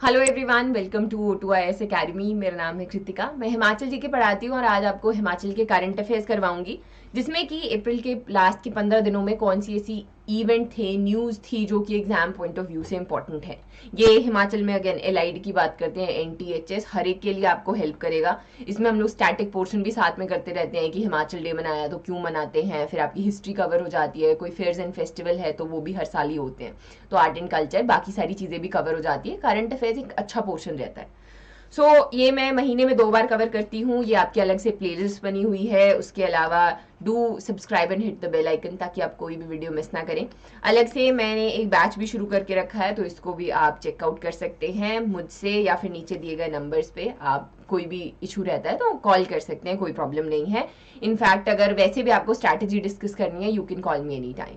Hello everyone, welcome to O2IS academy. मेरा नाम है कृतिका। मैं हिमाचल जी के पढ़ाती हूँ और आज आपको हिमाचल के करंट अफेयर्स करवाऊंगी, जिसमें कि अप्रैल के लास्ट के 15 दिनों में कौन सी ऐसी इवेंट थे, न्यूज़ थी जो कि एग्जाम पॉइंट ऑफ व्यू से इंपॉर्टेंट है। ये हिमाचल में अगेन एलआईडी की बात करते हैं, NTHS हर एक के लिए आपको हेल्प करेगा। इसमें हम लोग स्टैटिक पोर्शन भी साथ में करते रहते हैं कि हिमाचल डे मनाया तो क्यों मनाते हैं, फिर आपकी हिस्ट्री कवर हो जाती है, कोई फेयर्स एंड फेस्टिवल है तो वो भी हर साल ही होते हैं, तो आर्ट एंड कल्चर बाकी सारी चीज़ें भी कवर हो जाती है। करंट अफेयर्स एक अच्छा पोर्शन रहता है। ये मैं महीने में 2 बार कवर करती हूँ। ये आपकी अलग से प्लेलिस्ट बनी हुई है। उसके अलावा do subscribe and hit the bell icon ताकि आप कोई भी वीडियो मिस ना करें। अलग से मैंने एक बैच भी शुरू करके रखा है, तो इसको भी आप चेकआउट कर सकते हैं मुझसे, या फिर नीचे दिए गए नंबर्स पे आप कोई भी इशू रहता है तो कॉल कर सकते हैं, कोई प्रॉब्लम नहीं है। इनफैक्ट अगर वैसे भी आपको स्ट्रैटेजी डिस्कस करनी है, you can call me any time.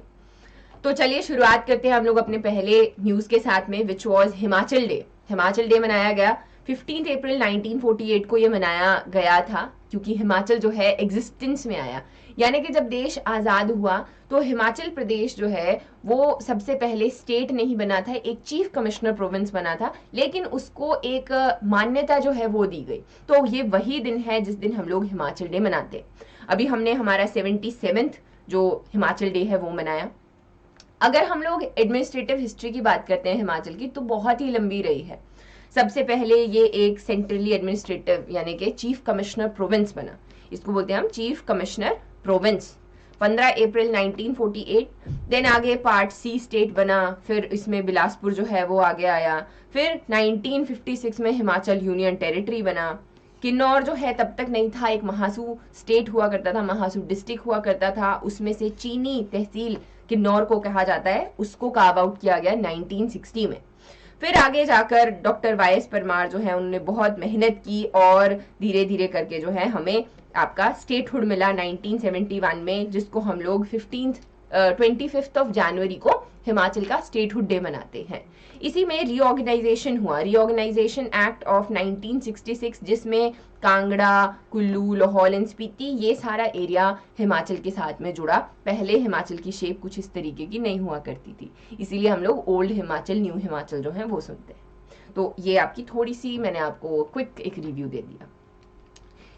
तो चलिए शुरुआत करते हैं हम लोग अपने पहले न्यूज के साथ में, which was Himachal day. Himachal day मनाया गया 15 अप्रैल 1948 को। ये मनाया गया था क्योंकि हिमाचल जो है एग्जिस्टेंस में आया, यानी कि जब देश आज़ाद हुआ तो हिमाचल प्रदेश जो है वो सबसे पहले स्टेट नहीं बना था, एक चीफ कमिश्नर प्रोविंस बना था, लेकिन उसको एक मान्यता जो है वो दी गई। तो ये वही दिन है जिस दिन हम लोग हिमाचल डे मनाते हैं। अभी हमने हमारा 77th जो हिमाचल डे है वो मनाया। अगर हम लोग एडमिनिस्ट्रेटिव हिस्ट्री की बात करते हैं हिमाचल की, तो बहुत ही लंबी रही है। सबसे पहले ये एक सेंट्रली एडमिनिस्ट्रेटिव यानी कि चीफ कमिश्नर प्रोविंस बना, इसको बोलते हैं हम चीफ कमिश्नर प्रोविंस, 15 अप्रैल 1948। देन आगे पार्ट सी स्टेट बना, फिर इसमें बिलासपुर जो है वो आगे आया। फिर 1956 में हिमाचल यूनियन टेरिटरी बना। किन्नौर जो है तब तक नहीं था, एक महासू स्टेट हुआ करता था, महासू डिस्ट्रिक्ट हुआ करता था, उसमें से चीनी तहसील किन्नौर को कहा जाता है, उसको कार्व आउट किया गया 1960 में। फिर आगे जाकर डॉक्टर YS परमार जो है उन्होंने बहुत मेहनत की और धीरे धीरे करके जो है हमें आपका स्टेटहुड मिला 1971 में, जिसको हम लोग 25 जनवरी को हिमाचल का स्टेटहुड डे मनाते हैं। इसी में रीऑर्गेनाइजेशन हुआ, रीऑर्गेनाइजेशन एक्ट ऑफ 1966, जिसमें कांगड़ा, कुल्लू, लाहौल एंड स्पीति ये सारा एरिया हिमाचल के साथ में जुड़ा। पहले हिमाचल की शेप कुछ इस तरीके की नहीं हुआ करती थी, इसीलिए हम लोग ओल्ड हिमाचल, न्यू हिमाचल जो है वो सुनते हैं। तो ये आपकी थोड़ी सी मैंने आपको क्विक एक रिव्यू दे दिया।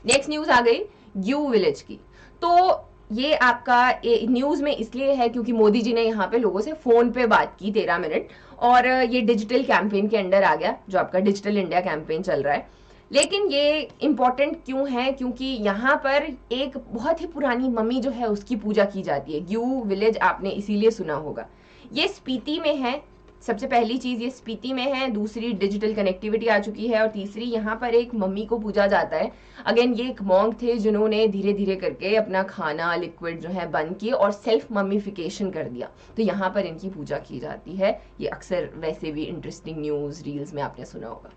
नेक्स्ट न्यूज आ गई ग्यू विलेज की। तो ये आपका न्यूज में इसलिए है क्योंकि मोदी जी ने यहाँ पे लोगों से फोन पे बात की 13 मिनट, और ये डिजिटल कैंपेन के अंडर आ गया, जो आपका डिजिटल इंडिया कैंपेन चल रहा है। लेकिन ये इंपॉर्टेंट क्यों है, क्योंकि यहाँ पर एक बहुत ही पुरानी मम्मी जो है उसकी पूजा की जाती है। ग्यू विलेज आपने इसीलिए सुना होगा। ये स्पीति में है। सबसे पहली चीज ये स्पीति में है, दूसरी डिजिटल कनेक्टिविटी आ चुकी है, और तीसरी यहाँ पर एक मम्मी को पूजा जाता है। अगेन ये एक मॉन्क थे जिन्होंने धीरे धीरे करके अपना खाना लिक्विड जो है बंद किए और सेल्फ मम्मीफिकेशन कर दिया, तो यहाँ पर इनकी पूजा की जाती है। ये अक्सर वैसे भी इंटरेस्टिंग न्यूज रील्स में आपने सुना होगा।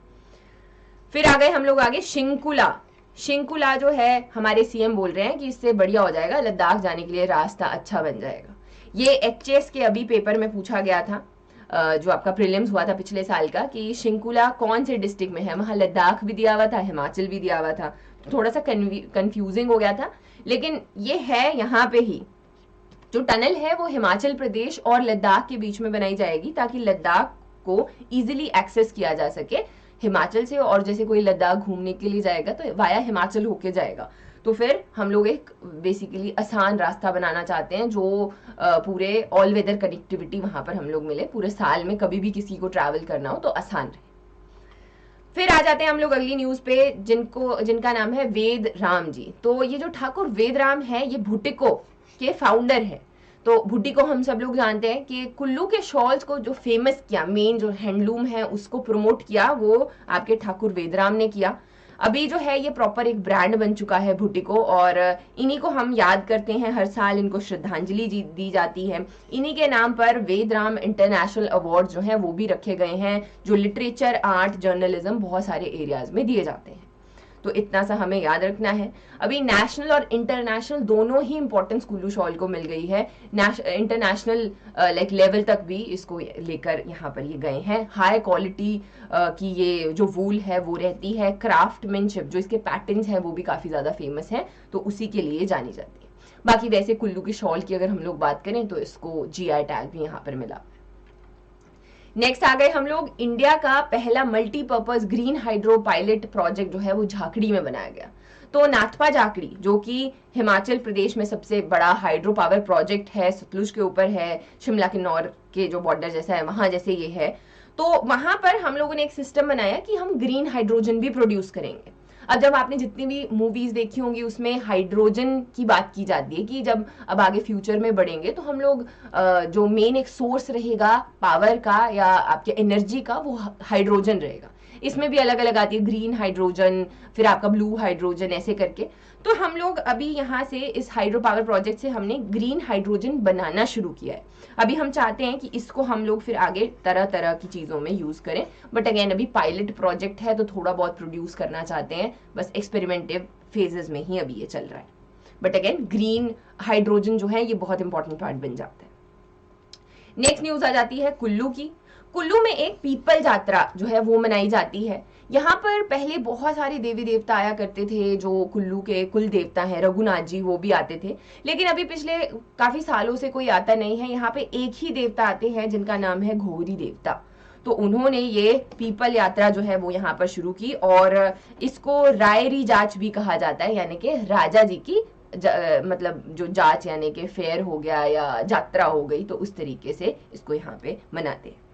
फिर आ गए हम लोग आगे शिंकुला। शिंकुला जो है हमारे CM बोल रहे हैं कि इससे बढ़िया हो जाएगा, लद्दाख जाने के लिए रास्ता अच्छा बन जाएगा। ये HS के अभी पेपर में पूछा गया था, जो आपका प्रीलिम्स हुआ था पिछले साल का, कि शिंकुला कौन से डिस्ट्रिक्ट में है। वहां लद्दाख भी दिया हुआ था, हिमाचल भी दिया हुआ था, तो थोड़ा सा कंफ्यूजिंग हो गया था, लेकिन ये है यहाँ पे ही। जो टनल है वो हिमाचल प्रदेश और लद्दाख के बीच में बनाई जाएगी ताकि लद्दाख को इजीली एक्सेस किया जा सके हिमाचल से, और जैसे कोई लद्दाख घूमने के लिए जाएगा तो वाया हिमाचल होके जाएगा। तो फिर हम लोग एक बेसिकली आसान रास्ता बनाना चाहते हैं, जो पूरे ऑल वेदर कनेक्टिविटी वहां पर हम लोग मिले, पूरे साल में कभी भी किसी को ट्रैवल करना हो तो आसान रहे। फिर आ जाते हैं हम लोग अगली न्यूज पे, जिनका नाम है वेद राम जी। तो ये जो ठाकुर वेद राम है ये भुटिको के फाउंडर है। तो भुट्टी को हम सब लोग जानते हैं कि कुल्लू के शॉल्स को जो फेमस किया, मेन जो हैंडलूम है उसको प्रमोट किया, वो आपके ठाकुर वेदराम ने किया। अभी जो है ये प्रॉपर एक ब्रांड बन चुका है भुट्टी को, और इन्हीं को हम याद करते हैं हर साल, इनको श्रद्धांजलि दी जाती है। इन्हीं के नाम पर वेदराम इंटरनेशनल अवार्ड जो है वो भी रखे गए हैं, जो लिटरेचर, आर्ट, जर्नलिज्म बहुत सारे एरियाज में दिए जाते हैं। तो इतना सा हमें याद रखना है। अभी नेशनल और इंटरनेशनल दोनों ही इंपॉर्टेंस कुल्लू शॉल को मिल गई है। इंटरनेशनल लाइक लेवल तक भी इसको लेकर यहाँ पर ये गए हैं। हाई क्वालिटी की ये जो वूल है वो रहती है, क्राफ्टमैनशिप जो इसके पैटर्न्स हैं वो भी काफ़ी ज़्यादा फेमस हैं, तो उसी के लिए जानी जाती है। बाकी वैसे कुल्लू की शॉल की अगर हम लोग बात करें तो इसको GI टैग भी यहाँ पर मिला। नेक्स्ट आ गए हम लोग, इंडिया का पहला multipurpose green hydro pilot project जो है वो झाकड़ी में बनाया गया। तो नाथपा झाकड़ी जो कि हिमाचल प्रदेश में सबसे बड़ा हाइड्रो पावर प्रोजेक्ट है, सतलुज के ऊपर है, शिमला किन्नौर के जो बॉर्डर जैसा है वहां जैसे ये है। तो वहां पर हम लोगों ने एक सिस्टम बनाया कि हम ग्रीन हाइड्रोजन भी प्रोड्यूस करेंगे। अब जब आपने जितनी भी मूवीज देखी होंगी उसमें हाइड्रोजन की बात की जाती है कि जब अब आगे फ्यूचर में बढ़ेंगे तो हम लोग जो मेन एक सोर्स रहेगा पावर का या आपके एनर्जी का वो हाइड्रोजन रहेगा। इसमें भी अलग अलग आती है, ग्रीन हाइड्रोजन, फिर आपका ब्लू हाइड्रोजन, ऐसे करके। तो हम लोग अभी यहाँ से इस हाइड्रो पावर प्रोजेक्ट से हमने ग्रीन हाइड्रोजन बनाना शुरू किया है। अभी हम चाहते हैं कि इसको हम लोग फिर आगे तरह तरह की चीजों में यूज करें, बट अगेन अभी पायलट प्रोजेक्ट है तो थोड़ा बहुत प्रोड्यूस करना चाहते हैं, बस एक्सपेरिमेंटिव फेजेस में ही अभी ये चल रहा है। बट अगेन ग्रीन हाइड्रोजन जो है ये बहुत इंपॉर्टेंट पार्ट बन जाता है। नेक्स्ट न्यूज आ जाती है कुल्लू की। कुल्लू में एक पीपल यात्रा जो है वो मनाई जाती है। यहाँ पर पहले बहुत सारे देवी देवता आया करते थे, जो कुल्लू के कुल देवता हैं रघुनाथ जी, वो भी आते थे। लेकिन अभी पिछले काफी सालों से कोई आता नहीं है। यहाँ पे एक ही देवता आते हैं जिनका नाम है घोरी देवता। तो उन्होंने ये पीपल यात्रा जो है वो यहाँ पर शुरू की और इसको रायरी जांच भी कहा जाता है, यानी कि राजा जी की मतलब जो जांच, यानी कि फेयर हो गया या यात्रा हो गई, तो उस तरीके से इसको यहाँ पे मनाते हैं।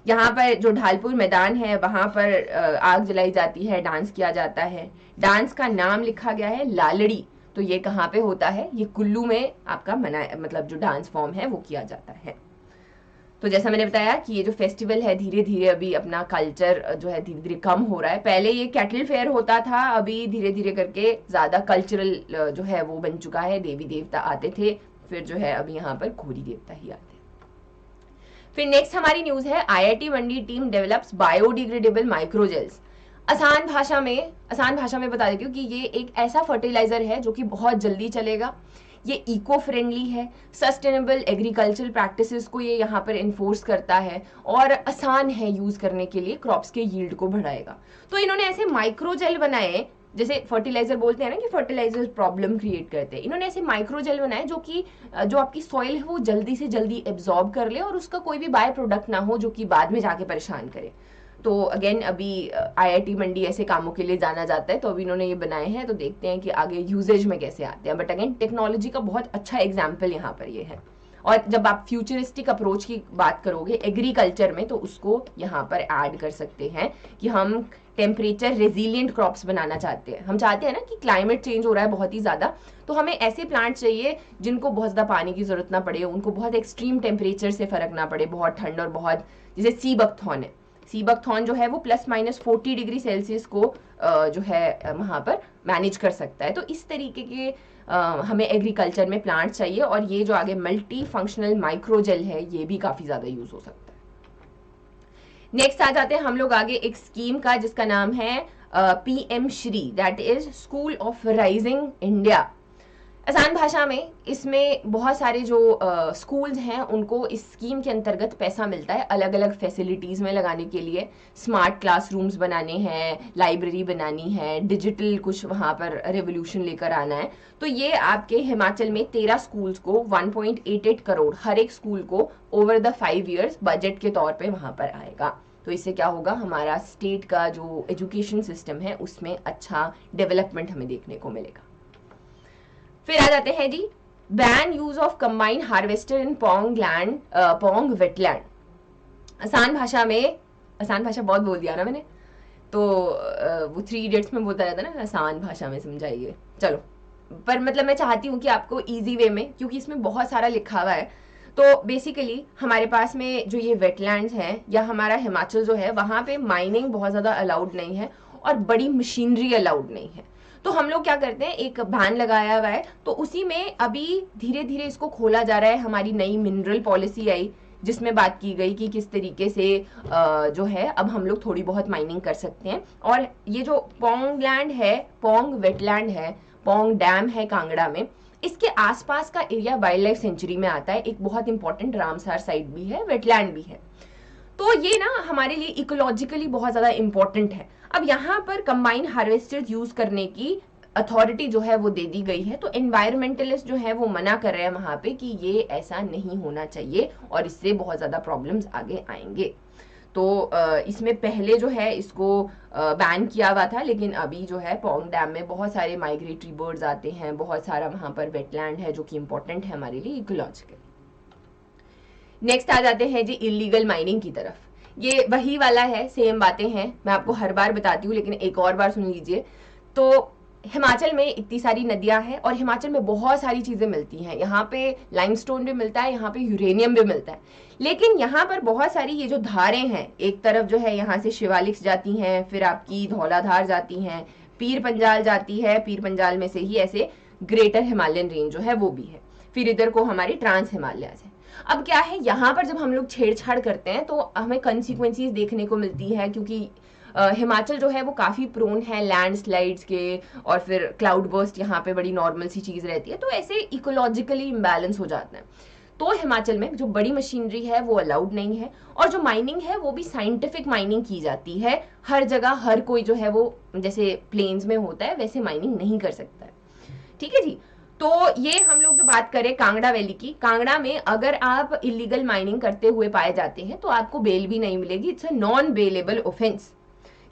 यहाँ पर जो ढालपुर मैदान है वहां पर आग जलाई जाती है, डांस किया जाता है। डांस का नाम लिखा गया है लालड़ी। तो ये कहाँ पे होता है? ये कुल्लू में आपका मना मतलब जो डांस फॉर्म है वो किया जाता है। तो जैसा मैंने बताया कि ये जो फेस्टिवल है धीरे धीरे अभी अपना कल्चर जो है धीरे धीरे कम हो रहा है। पहले ये कैटल फेयर होता था, अभी धीरे धीरे करके ज्यादा कल्चरल जो है वो बन चुका है। देवी देवता आते थे, फिर जो है अभी यहाँ पर घोरी देवता ही आते हैं। फिर नेक्स्ट हमारी न्यूज है, आईआईटी मंडी टीम डेवलप्स बायोडिग्रेडेबल माइक्रोजेल्स। आसान भाषा में बता देती हूँ कि ये एक ऐसा फर्टिलाइजर है जो कि बहुत जल्दी चलेगा, ये इको फ्रेंडली है, सस्टेनेबल एग्रीकल्चर प्रैक्टिसेस को ये यहाँ पर इन्फोर्स करता है और आसान है यूज करने के लिए, क्रॉप्स के यील्ड को बढ़ाएगा। तो इन्होंने ऐसे माइक्रोजेल बनाए, जैसे फर्टिलाइजर बोलते हैं ना कि फर्टिलाइजर प्रॉब्लम क्रिएट करते हैं, इन्होंने ऐसे माइक्रोजेल बनाए जो कि जो आपकी सॉइल है वो जल्दी से जल्दी एब्जॉर्ब कर ले और उसका कोई भी बाय प्रोडक्ट ना हो जो कि बाद में जाके परेशान करे। तो अगेन अभी आईआईटी मंडी ऐसे कामों के लिए जाना जाता है, तो अभी इन्होंने ये बनाए हैं, तो देखते हैं कि आगे यूजेज में कैसे आते हैं। बट अगेन टेक्नोलॉजी का बहुत अच्छा एग्जाम्पल यहाँ पर ये है। और जब आप फ्यूचरिस्टिक अप्रोच की बात करोगे एग्रीकल्चर में, तो उसको यहाँ पर ऐड कर सकते हैं कि हम टेम्परेचर रेजिलियंट क्रॉप्स बनाना चाहते हैं। हम चाहते हैं ना कि क्लाइमेट चेंज हो रहा है बहुत ही ज्यादा, तो हमें ऐसे प्लांट चाहिए जिनको बहुत ज्यादा पानी की जरूरत ना पड़े, उनको बहुत एक्सट्रीम टेम्परेचर से फर्क ना पड़े, बहुत ठंड और बहुत, जैसे सी बकथॉर्न है। सी बकथॉर्न जो है वो +-40 डिग्री सेल्सियस को जो है वहां पर मैनेज कर सकता है। तो इस तरीके के हमें एग्रीकल्चर में प्लांट चाहिए, और ये जो आगे मल्टी फंक्शनल माइक्रोजेल है ये भी काफी ज्यादा यूज हो सकता है। नेक्स्ट आ जाते हैं हम लोग आगे एक स्कीम का जिसका नाम है PM Shri, that is school of rising India. आसान भाषा में इसमें बहुत सारे जो स्कूल्स हैं उनको इस स्कीम के अंतर्गत पैसा मिलता है अलग अलग फैसिलिटीज में लगाने के लिए। स्मार्ट क्लासरूम्स बनाने हैं, लाइब्रेरी बनानी है, डिजिटल कुछ वहां पर रेवोल्यूशन लेकर आना है। तो ये आपके हिमाचल में 13 स्कूल्स को 1.88 करोड़ हर एक स्कूल को ओवर द 5 ईयर्स बजट के तौर पे वहां पर आएगा। तो इससे क्या होगा, हमारा स्टेट का जो एजुकेशन सिस्टम है उसमें अच्छा डेवलपमेंट हमें देखने को मिलेगा। फिर आ जाते हैं जी, ban use of combined harvester in Pong land, Pong wetland. आसान भाषा बहुत बोल दिया ना मैंने, तो वो 3 इडियट्स में बोलता रहता ना, आसान भाषा में समझाइए। चलो, पर मतलब मैं चाहती हूँ कि आपको इजी वे में, क्योंकि इसमें बहुत सारा लिखा हुआ है। तो बेसिकली हमारे पास में जो ये वेटलैंड्स हैं या हमारा हिमाचल जो है वहां पे माइनिंग बहुत ज्यादा अलाउड नहीं है और बड़ी मशीनरी अलाउड नहीं है। तो हम लोग क्या करते हैं, एक बैन लगाया हुआ है, तो उसी में अभी धीरे धीरे इसको खोला जा रहा है। हमारी नई मिनरल पॉलिसी आई जिसमें बात की गई कि किस तरीके से जो है अब हम लोग थोड़ी बहुत माइनिंग कर सकते हैं। और ये जो पोंग लैंड है, पोंग वेटलैंड है, पोंग डैम है कांगड़ा में, इसके आसपास का एरिया वाइल्ड लाइफ सेंचुरी में आता है। एक बहुत इंपॉर्टेंट रामसार साइट भी है, वेटलैंड भी है। तो ये ना हमारे लिए इकोलॉजिकली बहुत ज्यादा इंपॉर्टेंट है। अब यहाँ पर कंबाइन हार्वेस्टर्स यूज करने की अथॉरिटी जो है वो दे दी गई है, तो एनवायरमेंटलिस्ट जो है वो मना कर रहे हैं वहां पे कि ये ऐसा नहीं होना चाहिए और इससे बहुत ज्यादा प्रॉब्लम्स आगे आएंगे। तो इसमें पहले जो है इसको बैन किया हुआ था, लेकिन अभी जो है पौंग डैम में बहुत सारे माइग्रेटरी बर्ड्स आते हैं, बहुत सारा वहाँ पर वेटलैंड है जो कि इम्पोर्टेंट है हमारे लिए इकोलॉजिकल। नेक्स्ट आ जाते हैं जी इलीगल माइनिंग की तरफ। ये वही वाला है, सेम बातें हैं, मैं आपको हर बार बताती हूँ लेकिन एक और बार सुन लीजिए। तो हिमाचल में इतनी सारी नदियां हैं और हिमाचल में बहुत सारी चीजें मिलती हैं। यहाँ पे लाइमस्टोन भी मिलता है, यहाँ पे यूरेनियम भी मिलता है, लेकिन यहाँ पर बहुत सारी ये जो धारें हैं, एक तरफ जो है यहाँ से शिवालिक्स जाती हैं, फिर आपकी धौलाधार जाती हैं, पीर पंजाल जाती है, पीर पंजाल में से ही ऐसे ग्रेटर हिमालयन रेंज जो है वो भी है, फिर इधर को हमारी ट्रांस हिमालय है। अब क्या है, यहाँ पर जब हम लोग छेड़छाड़ करते हैं तो हमें कंसिक्वेंसीज देखने को मिलती है, क्योंकि हिमाचल जो है वो काफी प्रोन है लैंडस्लाइड्स के, और फिर क्लाउड बर्स्ट यहाँ पे बड़ी नॉर्मल सी चीज रहती है, तो ऐसे इकोलॉजिकली इम्बैलेंस हो जाता है। तो हिमाचल में जो बड़ी मशीनरी है वो अलाउड नहीं है, और जो माइनिंग है वो भी साइंटिफिक माइनिंग की जाती है। हर जगह हर कोई जो है वो जैसे प्लेन्स में होता है वैसे माइनिंग नहीं कर सकता है। ठीक है जी। तो ये हम लोग जो बात करें कांगड़ा वैली की, कांगड़ा में अगर आप इलीगल माइनिंग करते हुए पाए जाते हैं तो आपको बेल भी नहीं मिलेगी, it's a non bailable offence.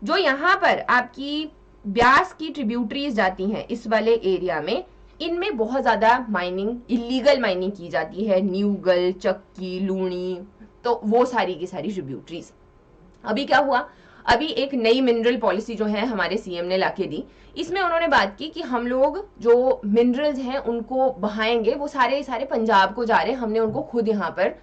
जो यहाँ पर आपकी ब्यास की ट्रिब्यूटरीज जाती हैं इस वाले एरिया में, इनमें बहुत ज्यादा माइनिंग, इलीगल माइनिंग की जाती है, न्यूगल, चक्की, लूणी, तो वो सारी की सारी ट्रिब्यूटरीज। अभी क्या हुआ, अभी एक नई मिनरल पॉलिसी जो है हमारे सीएम ने लाके दी, इसमें उन्होंने बात की कि हम लोग जो मिनरल्स हैं उनको बहाएंगे, वो सारे सारे पंजाब को जा रहे हैं, हमने उनको खुद यहाँ पर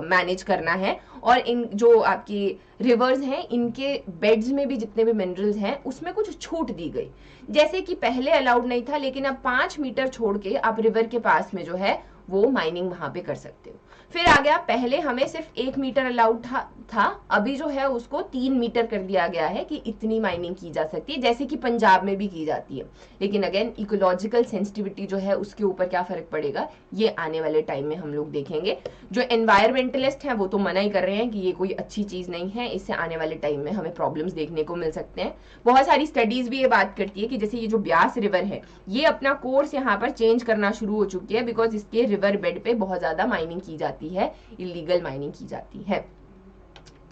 मैनेज करना है, और इन जो आपकी रिवर्स हैं इनके बेड्स में भी जितने भी मिनरल्स हैं उसमें कुछ छूट दी गई। जैसे कि पहले अलाउड नहीं था, लेकिन अब 5 मीटर छोड़ के आप रिवर के पास में जो है वो माइनिंग वहां पे कर सकते हो। फिर आ गया, पहले हमें सिर्फ 1 मीटर अलाउड था, अभी जो है उसको 3 मीटर कर दिया गया है कि इतनी माइनिंग की जा सकती है, जैसे कि पंजाब में भी की जाती है। लेकिन अगेन इकोलॉजिकल सेंसिटिविटी जो है उसके ऊपर क्या फर्क पड़ेगा ये आने वाले टाइम में हम लोग देखेंगे। जो एनवायरमेंटलिस्ट हैं वो तो मना ही कर रहे हैं कि ये कोई अच्छी चीज नहीं है, इससे आने वाले टाइम में हमें प्रॉब्लम्स देखने को मिल सकते हैं। बहुत सारी स्टडीज भी ये बात करती है कि जैसे ये जो ब्यास रिवर है ये अपना कोर्स यहाँ पर चेंज करना शुरू हो चुकी है, बिकॉज इसके रिवर बेड पे बहुत ज्यादा माइनिंग की जाती है, इलीगल माइनिंग की जाती है।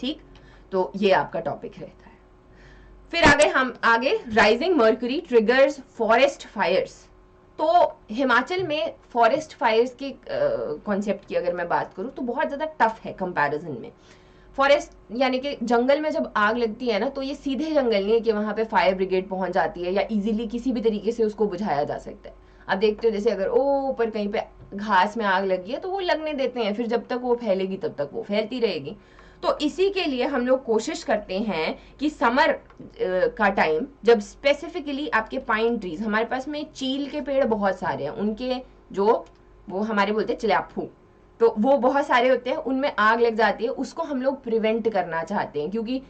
ठीक, तो ये आपका टॉपिक रहता है। फिर हम आगे rising mercury triggers forest fires. तो हिमाचल में फॉरेस्ट फायर्स के कॉन्सेप्ट की अगर मैं बात करूं तो बहुत ज्यादा टफ है कंपैरिजन में। फॉरेस्ट यानी कि जंगल में जब आग लगती है ना, तो ये सीधे जंगल नहीं है कि वहां पे फायर ब्रिगेड पहुंच जाती है या इजीली किसी भी तरीके से उसको बुझाया जा सकता है। आप देखते हो जैसे अगर ऊपर कहीं पे घास में आग लगी है तो वो लगने देते हैं, फिर जब तक वो फैलेगी तब तक वो फैलती रहेगी। तो इसी के लिए हम लोग कोशिश करते हैं कि समर का टाइम जब स्पेसिफिकली आपके पाइन ट्रीज, हमारे पास में चील के पेड़ बहुत सारे हैं, उनके जो वो हमारे बोलते हैं चिलाफू, तो वो बहुत सारे होते हैं, उनमें आग लग जाती है, उसको हम लोग प्रिवेंट करना चाहते हैं, क्योंकि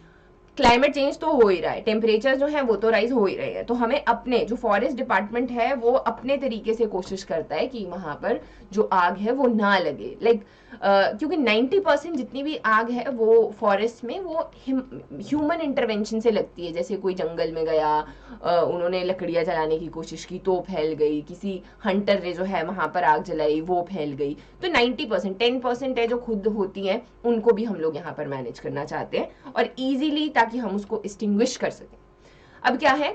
क्लाइमेट चेंज तो हो ही रहा है, टेम्परेचर जो है वो तो राइज हो ही रहे हैं। तो हमें अपने जो फॉरेस्ट डिपार्टमेंट है वो अपने तरीके से कोशिश करता है कि वहां पर जो आग है वो ना लगे, क्योंकि 90% जितनी भी आग है वो फॉरेस्ट में वो ह्यूमन इंटरवेंशन से लगती है। जैसे कोई जंगल में गया, उन्होंने लकड़ियां जलाने की कोशिश की तो फैल गई, किसी हंटर ने जो है वहां पर आग जलाई वो फैल गई। तो 90%, 10% है जो खुद होती है, उनको भी हम लोग यहाँ पर मैनेज करना चाहते हैं और इजीली, ताकि हम उसको एक्सटिंग्विश कर सकें। अब क्या है,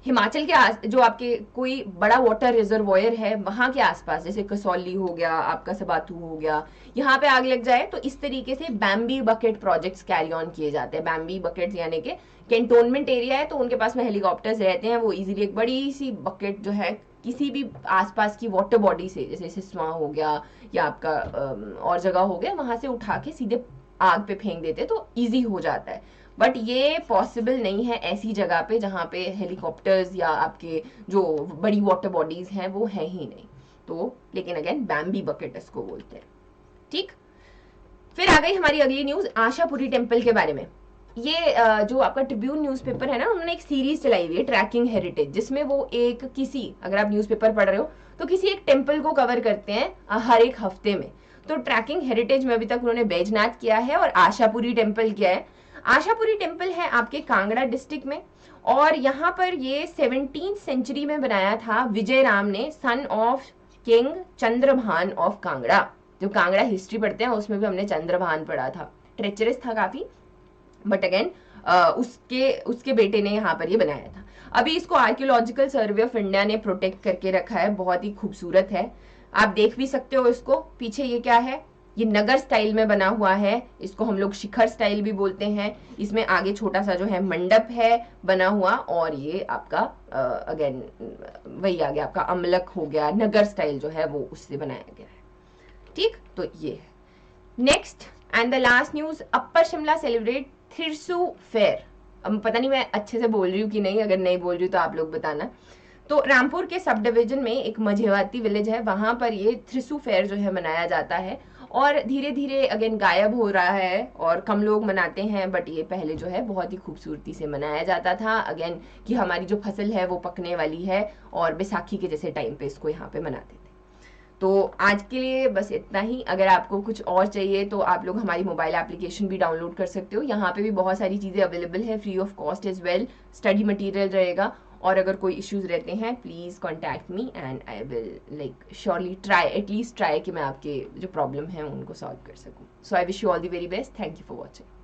हिमाचल के जो आपके कोई बड़ा वाटर रिजर्वॉयर है वहां के आसपास, जैसे कसौली हो गया, आपका सबाथू हो गया, यहाँ पे आग लग जाए तो इस तरीके से बैम्बी बकेट प्रोजेक्ट्स कैरी ऑन किए जाते हैं। बैम्बी बकेट्स यानी कि कैंटोनमेंट एरिया है तो उनके पास में हेलीकॉप्टर्स रहते हैं, वो इजीली एक बड़ी सी बकेट जो है किसी भी आसपास की वाटर बॉडी से, जैसे सिस्वा हो गया या आपका और जगह हो गया, वहां से उठा के सीधे आग पे फेंक देते तो इजी हो जाता है। बट ये पॉसिबल नहीं है ऐसी जगह पे जहाँ पे हेलीकॉप्टर्स या आपके जो बड़ी वाटर बॉडीज हैं वो है ही नहीं। तो लेकिन अगेन बैम्बी बकेट इसको बोलते हैं। ठीक, फिर आ गई हमारी अगली न्यूज आशापुरी टेम्पल के बारे में। ये जो आपका ट्रिब्यून न्यूज़पेपर है ना, उन्होंने एक सीरीज चलाई हुई है ट्रैकिंग हेरिटेज, जिसमें वो एक किसी, अगर आप न्यूज़पेपर पढ़ रहे हो तो किसी एक टेम्पल को कवर करते हैं हर एक हफ्ते में। तो ट्रैकिंग हेरिटेज में अभी तक उन्होंने बैजनाथ किया है और आशापुरी टेम्पल किया है। आशापुरी टेम्पल है आपके कांगड़ा डिस्ट्रिक्ट में, और यहाँ पर ये 17th सेंचुरी में बनाया था विजय राम ने, son of king Chandrabhan of Kangra. जो कांगड़ा हिस्ट्री पढ़ते हैं उसमें भी हमने चंद्रभान पढ़ा था, ट्रेचरस था काफी। बट अगेन उसके उसके बेटे ने यहाँ पर ये बनाया था। अभी इसको आर्कियोलॉजिकल सर्वे ऑफ इंडिया ने प्रोटेक्ट करके रखा है, बहुत ही खूबसूरत है, आप देख भी सकते हो इसको। पीछे ये क्या है, ये नगर स्टाइल में बना हुआ है, इसको हम लोग शिखर स्टाइल भी बोलते हैं। इसमें आगे छोटा सा जो है मंडप है बना हुआ, और ये आपका अगेन वही आ गया आपका अमलक हो गया, नगर स्टाइल जो है वो उससे बनाया गया है। ठीक, तो ये है। Next and the last news, upper Shimla celebrate Thirsu fair. अब पता नहीं मैं अच्छे से बोल रही हूँ कि नहीं, अगर नहीं बोल रही हूँ तो आप लोग बताना। तो रामपुर के सब डिवीजन में एक मझेवाती विलेज है, वहां पर ये थ्रिसू फेयर जो है मनाया जाता है, और धीरे धीरे अगेन गायब हो रहा है और कम लोग मनाते हैं, बट ये पहले जो है बहुत ही खूबसूरती से मनाया जाता था। अगेन कि हमारी जो फसल है वो पकने वाली है, और बैसाखी के जैसे टाइम पे इसको यहाँ पे मनाते थे। तो आज के लिए बस इतना ही। अगर आपको कुछ और चाहिए तो आप लोग हमारी मोबाइल एप्लीकेशन भी डाउनलोड कर सकते हो, यहाँ पे भी बहुत सारी चीज़ें अवेलेबल है free of cost as well, study material रहेगा। और अगर कोई इश्यूज रहते हैं please contact me and I will like surely try, at least try कि मैं आपके जो प्रॉब्लम है उनको सॉल्व कर सकूँ। So I wish you all the very best, thank you for watching.